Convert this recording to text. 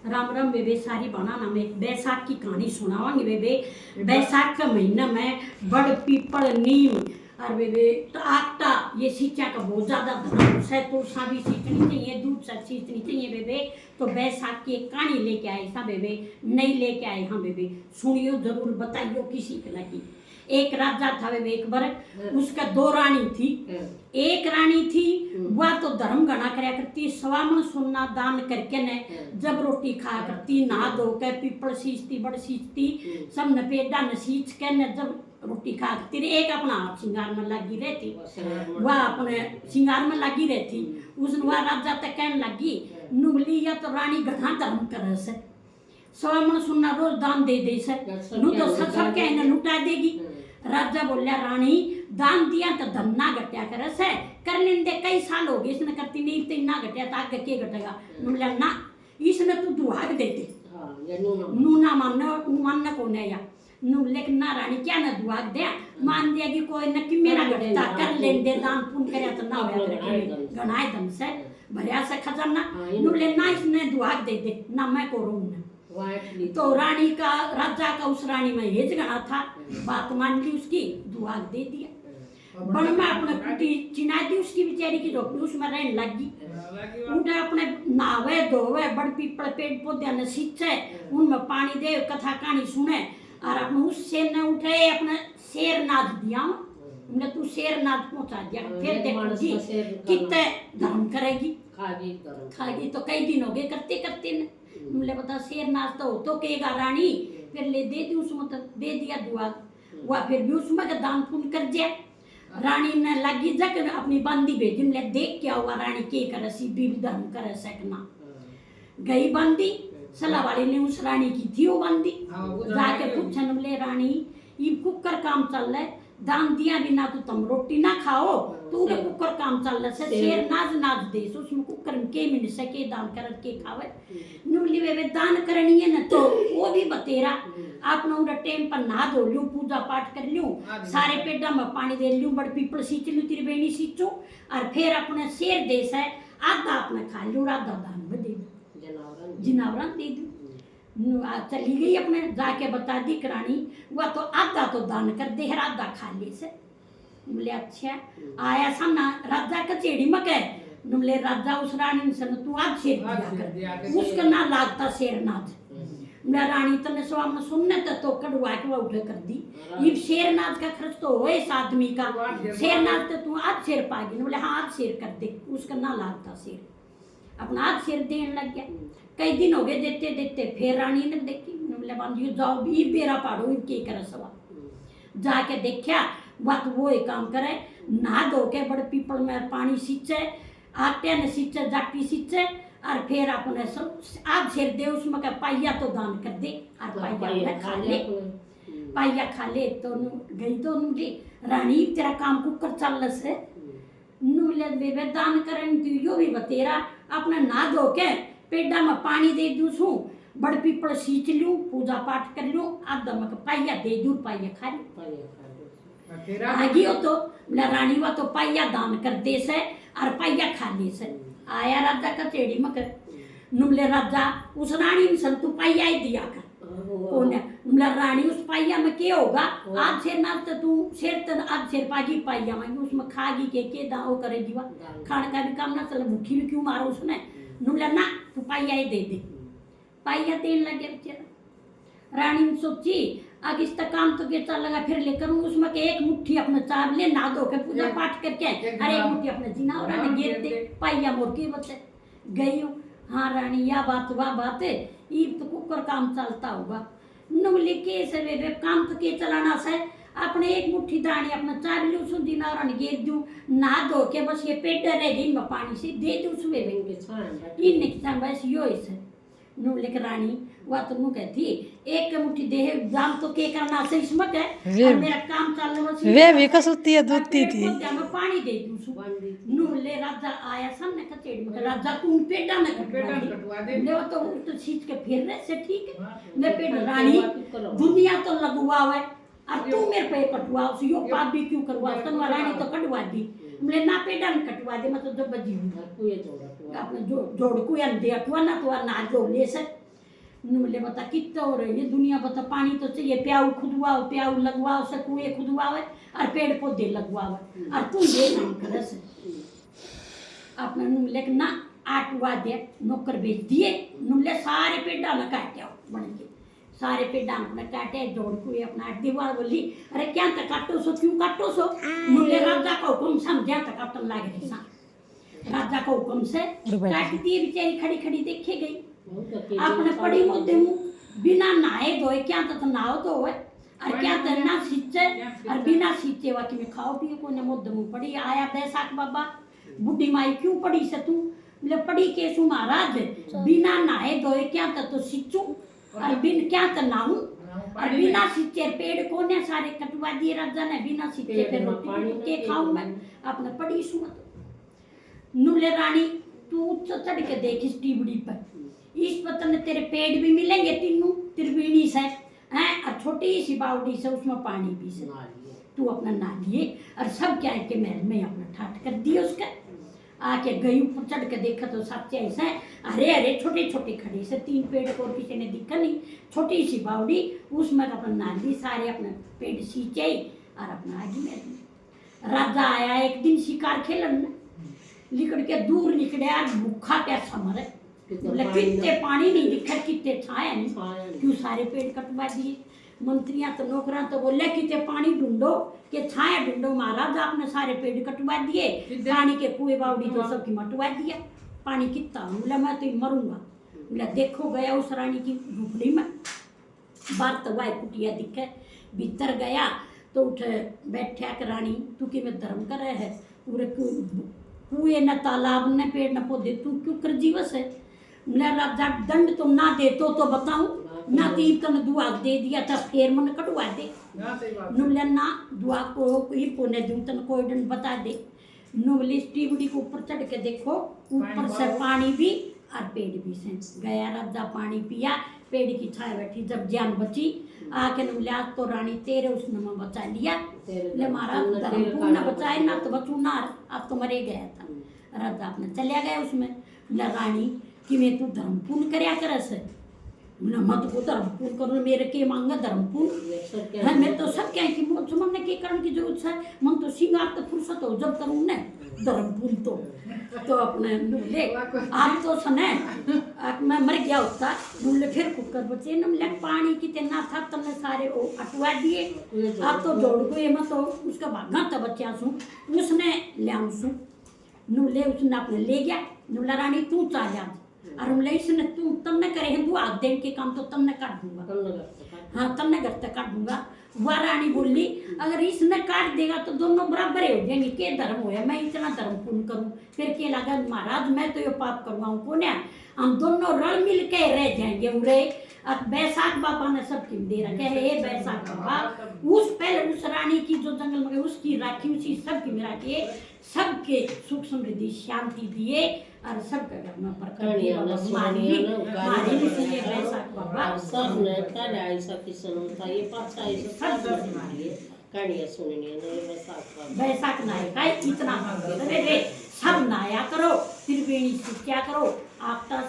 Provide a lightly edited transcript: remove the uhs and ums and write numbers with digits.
राम राम बेबे सारी बनाना में एक बैसाख की कहानी सुनावांगे बेबे। बैसाख का महीना में बड़ पीपल नीम और बेबे तो आटा ये सिंचा का बहुत ज्यादा धन है तो भी सींचनी चाहिए, दूध से सींचनी चाहिए बेबे। तो बैसाख की एक कहानी लेके आए हाँ बेबे, नहीं लेके आए हाँ बेबे, सुनियो जरूर, बताइयो किसी के लगी। एक राजा था बेबे, एक बार उसका दो रानी थी। एक रानी थी वह तो धर्म गणा करया करती, स्वामन सुनना दान करके ने जब रोटी खा करती, नहा धो के पीपल सींचती, बड़ सींचती, सब नपेड़ा न सींच के ने जब रोटी खा करती रे। एक अपना आप श्रृंगार में लगी रहती, वह अपने श्रृंगार में लगी रहती। उस वह राजा तक कहने लगी नुगली या तो रानी घना धर्म करे से, स्वामन सुनना रोज दान दे दे से, नु तो सब कहने लुटा देगी। राजा बोलिया रानी दान दिया तो धन ना घटिया करे से, कर लेंदे कई साल हो गए इसने करती नहीं तो ना घटिया तो आगे के घटेगा। बोलिया ना इसने तू दुहाग दे दे, नू ना मानना कौन है या नू, लेकिन ना रानी क्या ना दुहाग दे, मान दिया कि कोई न कि मेरा घटता कर लेंदे दान पुण्य करे तो ना होया करे गणाए धन से भरिया से खजाना। नू ले ना इसने दुहाग दे दे ना मैं को रू ना। तो रानी का राजा का उस रानी में हेज गणा था, बात मान ली उसकी, दुआग दे दिया। बन में अपने कुटी चिना दी उसकी बेचारी की झोपड़ी, उसमें रहने लगी। उठे अपने नहावे धोवे, बड़ पीपल पेड़ पौधे न सींचे, उनमें पानी दे, कथा कहानी सुने। और अपने उससे न उठे अपने शेर नाच दिया, हमने तू शेर नाच पहुंचा दिया। फिर देखो जी कितने धर्म करेगी, खागी तो कई दिन हो गए करते करते न। हमने बता शेर नाच तो कहेगा रानी, फिर ले दे दी उसमें, तो दे दिया दुआ, वह फिर भी उसमें का दान पुण्य कर दिया। रानी ने लगी जग अपनी बंदी भेजी, हमने देख क्या हुआ रानी के करे सी बीवी धर्म करे सकना। गई बंदी सलाह वाली ने उस रानी की थी वो बंदी, जाके पूछन हमले रानी ये कुकर काम चल रहा है, दान दिया बिना तो तुम रोटी ना खाओ, तू रे कुकर काम चल रहा है, शेर नाच नाच दे उसमें कुकर में के मिल सके दान कर के खावे। नुली वे दान करनी है ना तो वो भी बतेरा आपने उड़ा टाइम पर नहा धो लूं, पूजा पाठ कर लूं, सारे पेड़ा में पानी दे लूं, बड़ पीपल सींच लूं, तेरी बेनी सींचो, और फिर अपने शेर देश है आधा अपने खा लूं, आधा दान में दे दूं, जिनावरन दे दूं। चली गई अपने जाके बता दी करानी, वह तो आधा तो दान कर दे, आधा खा ले से। बोले अच्छा आया सामना राजा कचेड़ी में कह, बोले राजा उस रानी से तू आज शेर दिया कर, उसका ना लागता शेर नाच। मैं रानी तने स्वाम सुनने तो कड़वा के उठे कर दी, ये शेर नाच का खर्च तो हो इस आदमी का, शेर नाच तो तू आज शेर पाएगी। बोले हाँ आज शेर कर दे, उसका ना लागता शेर, अपना आज शेर देने लग गया। कई दिन हो गए देते देते, फिर रानी ने देखी, बोले बांधी जाओ भी बेरा पाड़ो इनके करे सवा। जाके देखा वह तो वो एक काम करे, नहा धो के बड़े पीपल में पानी सींचे, आटे ने सींचे, जाटी सींचे, और फिर अपने सब आज शेर दे उसमें का पाइया तो दान कर दे, और पाइया खा ले, पाइया खा ले। तो गई तो नुली रानी तेरा काम कुकर चल से नुले बेबे दान करन दियो भी बतेरा, अपने नहा धो के पेड़ा में पानी दे दूसू, बड़ पीपल सींच लूं, पूजा पाठ कर लूं, आधा में पाइया दे दूं, पाइया खा लूं। आगी हो तो रानी वा तो पाइया दान कर दे से और पाइया खा ले से। आया राजा का चेड़ी में कर, नुमले राजा उस रानी ने संतु पाइया ही दिया कर, कौन है नुमला रानी उस पाइया में क्या होगा, आज शेर ना तो तू शेर तो आज शेर पागी पाइया में उसमें खागी के दाव करेगी, वा खाने का भी काम ना चले, भूखी भी क्यों मारो उसने। नुमला ना तू पाइया ही दे दे, पाइया देने लगे बेचारा। रानी ने सोची अब इसका काम तो क्या चल लगा, फिर लेकर उसमें के एक मुट्ठी अपने चाव ले, ना धो के पूजा पाठ करके, अरे एक मुट्ठी अपने जिनावरा ने गिर दे, पाइया मोर के बचे गई हूँ। हाँ रानी या बात वह बात है, ये तो कुकर काम चलता होगा। नुमले के से बेबे काम तो के चलाना से, अपने एक मुट्ठी दानी अपना चाव ले उसको जिनावरा ने गिर दूं, ना धो के बस ये पेट रह गई में पानी से दे दूं उसमें इनने किसान बस यो इसे नु लेकर रानी वह तो मुँह कहती एक मुट्ठी दे दाम तो के करना से इसमें है, मेरा काम चल रहा वे भी कसुती है दूधती थी, मैं पानी दे दूं नु ले। राजा आया सामने कचेड़ी में, राजा तू पेड़ा में कटवा दे, ले तो उल्ट सींच के फिर रहे से ठीक है, मैं पेड़ रानी दुनिया तो लगवा है, अब तू मेरे पे कटवा उस यो पाप भी क्यों करवा, तन रानी तो कटवा दी, हमने ना पेड़ा में कटवा दे, मतलब जब बजी अपने जोड़ को या दे अटवा ना तो ना जो ले से बोले बता कितना हो रही है दुनिया, बता पानी तो चाहिए, प्याऊ खुदवाओ, प्याऊ लगवाओ, से कुएं खुदवाओ और पेड़ पौधे लगवाओ और तुम ये काम करे से अपने नुमले ना आटवा दे नौकर भेज दिए। नुमले सारे पेड़ा में काट जाओ बन के, सारे पेड़ा अपने काटे जोड़ कुएं अपना दीवार बोली अरे क्या तक काटो सो, क्यों काटो सो। नुमले राजा का हुक्म समझा तक काटन लाग रही सा, राजा का हुक्म से काट दिए। बेचारी खड़ी खड़ी देखे गई अपने पड़ी मुद्दे मुँह बिना नहाए धोए, क्या तो नहाओ तो है और क्या तो ना सींचे और बिना सींचे वाकई में खाओ पियो को ने मुद्दे मुँह पड़ी। आया बैसाख बाबा बुढ़ी माई क्यों पड़ी से तू, बोले पड़ी के सु महाराज बिना नहाए धोए क्या तो सींचू और बिन क्या तो नहाऊं और बिना सींचे पेड़ को ने सारे कटवा दिए राजा ने, बिना सींचे फिर रोटी के खाऊं मैं अपने पड़ी सु। नुले रानी तू चढ़ के देख इस टीबड़ी पर, इस पतन तेरे पेड़ भी मिलेंगे तीनों त्रिवेणी से हैं और छोटी सी बावड़ी से उसमें पानी भी से तू अपना नालिए और सब क्या है कि महल में अपना ठाट कर दिए। उसका आके गई ऊपर चढ़ के देखा तो सच्चे ऐसा है हरे हरे छोटे छोटे खड़े से तीन पेड़ को किसी ने दिखा नहीं, छोटी सी बावड़ी उसमें अपना नाली सारे अपने पेड़ सींचे और अपना आगे महल। राजा आया एक दिन शिकार खेलन लिकड़ के दूर निकले यार भूखा कैसा मरे, बोले कितने पानी नहीं दिखा कितने छाया नहीं, क्यों सारे पेड़ कटवा दिए। मंत्रियां तो नौकरां तो बोले कितने पानी ढूंढो के छाया ढूंढो, महाराज आपने सारे पेड़ कटवा दिए, पानी के कुएं बावड़ी तो सबकी मटवा दिया, पानी कितना। बोला मैं तो मरूंगा। बोला देखो गया उस रानी की झोपड़ी में बार तो वाई कुटिया दिखे, भीतर गया तो उठ बैठा के रानी तू कि मैं धर्म कर रहे है, पूरे कुएं न तालाब न पेड़ न पौधे तू क्यों कर जीवस है। राजा दंड तो ना दे तो बताऊं ना तीर तन दुआ दे दिया था फिर मन कटवा दे नुले ना दुआ को ही पोने दूं तन कोई दंड बता दे। नुमली टीबड़ी को ऊपर चढ़ के देखो ऊपर से पानी भी और पेड़ भी से गया। राजा पानी पिया, पेड़ की छाया बैठी, जब जान बची आके नुमले आज तो रानी तेरे उसने मैं बचा लिया, ले महाराज धर्मपुर न बचाए ना तो बचू ना अब तो मरे गया था। राजा अपने चलिया गया उसमें। रानी कि मैं तू धर्मपूर्ण करया कर से, मत को धर्मपूर्ण करो मेरे के मांगा धर्मपूर्ण है, मैं तो सब क्या कि मन के कारण की जरूरत है, मन तो सिंगार तो फुर्सत हो जब करूँ न धर्मपूर्ण तो अपने ले आप तो सने मैं मर गया होता बोले फिर कुकर बचे न पानी की ना था तुमने सारे वो अटवा दिए, आप तो जोड़ गए मैं तो उसका भागा था बच्चा सू उसने ले सू नुले उसने अपने ले गया। नुला रानी तू चा जा और हमले इसने तू तुमने करे हिंदू आग देन के काम तो तुमने काट दूंगा, हाँ तुमने घर तक काट दूंगा। वह रानी बोली अगर इसने काट देगा तो दोनों बराबर हो जाएंगे, के धर्म होया मैं इतना धर्म पूर्ण करूं, फिर के लगा महाराज मैं तो ये पाप करवाऊं को ना, हम दोनों रल मिल के रह जाएंगे उरे। अब बैसाख बाबा ने सबकी दे रखे है, ये बैसाख बाबा उस पहले उस रानी की जो जंगल में उसकी राखी उसी सबकी में राखी सबके सुख समृद्धि शांति दिए और सबका घर में बरकत दिए। मारी इसलिए बैसाख बाबा सब ने कड़ा ऐसा किसन होता ये पाछा ऐसा सब कहानियां सुननी है बैसाख नायका इतना रे सब नाया करो त्रिवेणी क्या करो आपका